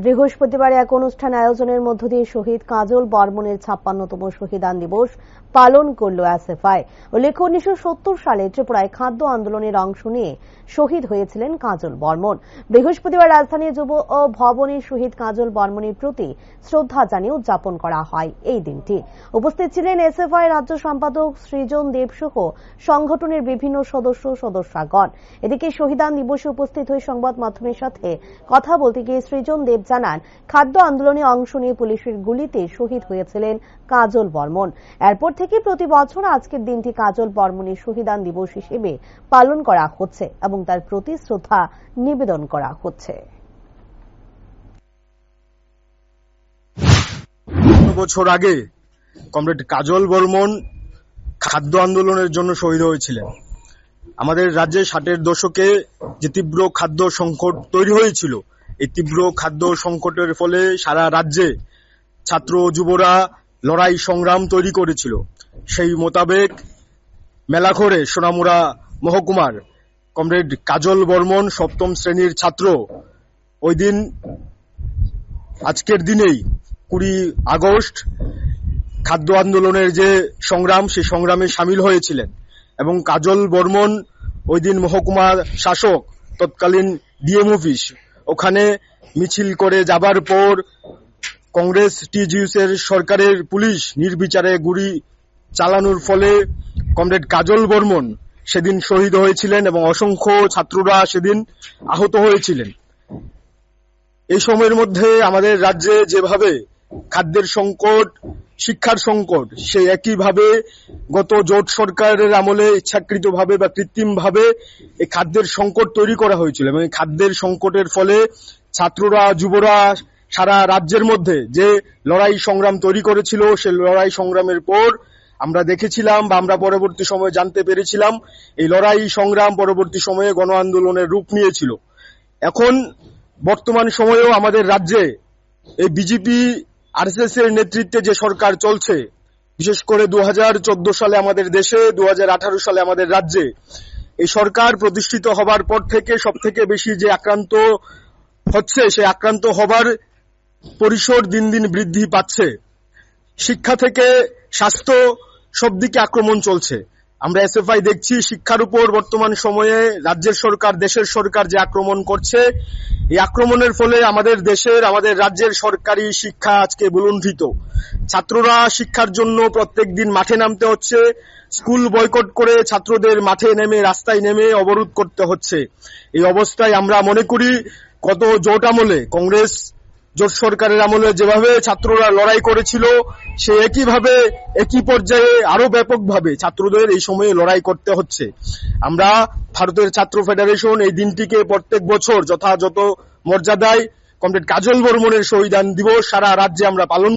বৃহস্পতিবার এক অনুষ্ঠান আয়োজনের মধ্য দিয়ে শহীদ কাজল বর্মনের ৫৬তম শহীদান দিবস পালন করল এসএফআই। উল্লেখ্য, ১৯৭০ সালে ত্রিপুরায় খাদ্য আন্দোলনের অংশ নিয়ে শহীদ হয়েছিলেন কাজল বর্মন। বৃহস্পতিবার রাজধানীর যুব ভবনে শহীদ কাজল বর্মনের প্রতি শ্রদ্ধা জানিয়ে উদযাপন করা হয় এই দিনটি। উপস্থিত ছিলেন এসএফআই রাজ্য সম্পাদক সৃজন দেব সহ সংগঠনের বিভিন্ন সদস্যগণ। এদিকে শহীদান দিবসে উপস্থিত হয়ে সংবাদ মাধ্যমের সাথে কথা বলতে গিয়ে সৃজন দেব জানান, খাদ্য আন্দোলনে অংশ নিয়ে পুলিশের গুলিতে শহীদ হয়েছিলেন কাজল বর্মন। এরপর থেকে প্রতি বছর আজকের দিনটি কাজল বর্মনের শহীদান দিবস হিসেবে পালন করা হচ্ছে এবং তার প্রতি শ্রদ্ধা নিবেদন করা হচ্ছে। বছর আগে কমরেড কাজল বর্মন খাদ্য আন্দোলনের জন্য শহীদ হয়েছিলেন। আমাদের রাজ্যে ৬০-এর দশকে যে তীব্র খাদ্য সংকট তৈরি হয়েছিল, এই তীব্র খাদ্য সংকটের ফলে সারা রাজ্যে ছাত্র যুবরা লড়াই সংগ্রাম তৈরি করেছিল। সেই মোতাবেক মেলাঘরে সোনামুড়া মহকুমার কমরেড কাজল বর্মন ৭ম শ্রেণীর ছাত্র ওই দিন আজকের দিনেই ২০ আগস্ট খাদ্য আন্দোলনের যে সংগ্রাম, সেই সংগ্রামে সামিল হয়েছিলেন এবং কাজল বর্মন ওই দিন মহকুমা শাসক তৎকালীন ডিএম অফিস ওখানে মিছিল করে যাবার পর কংগ্রেস টিজিউসের সরকারের পুলিশ নির্বিচারে গুলি চালানোর ফলে কমরেড কাজল বর্মন সেদিন শহীদ হয়েছিলেন এবং অসংখ্য ছাত্ররা সেদিন আহত হয়েছিলেন। এই সময়ের মধ্যে আমাদের রাজ্যে যেভাবে খাদ্যের সংকট, শিক্ষার সংকট, সেই একইভাবে গত জোট সরকারের আমলে ইচ্ছাকৃতভাবে বা কৃত্রিমভাবে এই খাদ্যের সংকট তৈরি করা হয়েছিল এবং এই খাদ্যের সংকটের ফলে ছাত্ররা যুবরা সারা রাজ্যের মধ্যে যে লড়াই সংগ্রাম তৈরি করেছিল, সেই লড়াই সংগ্রামের পর আমরা দেখেছিলাম বা আমরা পরবর্তী সময়ে জানতে পেরেছিলাম এই লড়াই সংগ্রাম পরবর্তী সময়ে গণ আন্দোলনের রূপ নিয়েছিল। এখন বর্তমান সময়েও আমাদের রাজ্যে এই বিজেপি আরএসএস এর নেতৃত্বে যে সরকার চলছে, বিশেষ করে ২০১৪ সালে আমাদের দেশে, ২০১৮ সালে আমাদের রাজ্যে এই সরকার প্রতিষ্ঠিত হবার পর থেকে সব থেকে বেশি যে আক্রান্ত হচ্ছে, সেই আক্রান্ত হবার পরিসর দিন দিন বৃদ্ধি পাচ্ছে। শিক্ষা থেকে স্বাস্থ্য সব দিকে আক্রমণ চলছে। আমরা এসএফআই দেখছি শিক্ষার উপর বর্তমান সময়ে রাজ্যের সরকার, দেশের সরকার যে আক্রমণ করছে, এই আক্রমণের ফলে আমাদের দেশের, আমাদের রাজ্যের সরকারি শিক্ষা আজকে বুলুণ্ঠিত। ছাত্ররা শিক্ষার জন্য প্রত্যেক দিন মাঠে নামতে হচ্ছে, স্কুল বয়কট করে ছাত্রদের মাঠে নেমে, রাস্তায় নেমে অবরোধ করতে হচ্ছে। এই অবস্থায় আমরা মনে করি গত জোট আমলে, কংগ্রেস জোট সরকারের আমলে যেভাবে ছাত্ররা লড়াই করেছিল, সে একইভাবে একই পর্যায়ে আরো ব্যাপকভাবে ছাত্রদের এই সময়ে লড়াই করতে হচ্ছে। আমরা ভারতের ছাত্র ফেডারেশন এই দিনটিকে প্রত্যেক বছর যথাযথ মর্যাদায় কমরেড কাজল বর্মনের শহীদান দিবস সারা রাজ্যে আমরা পালন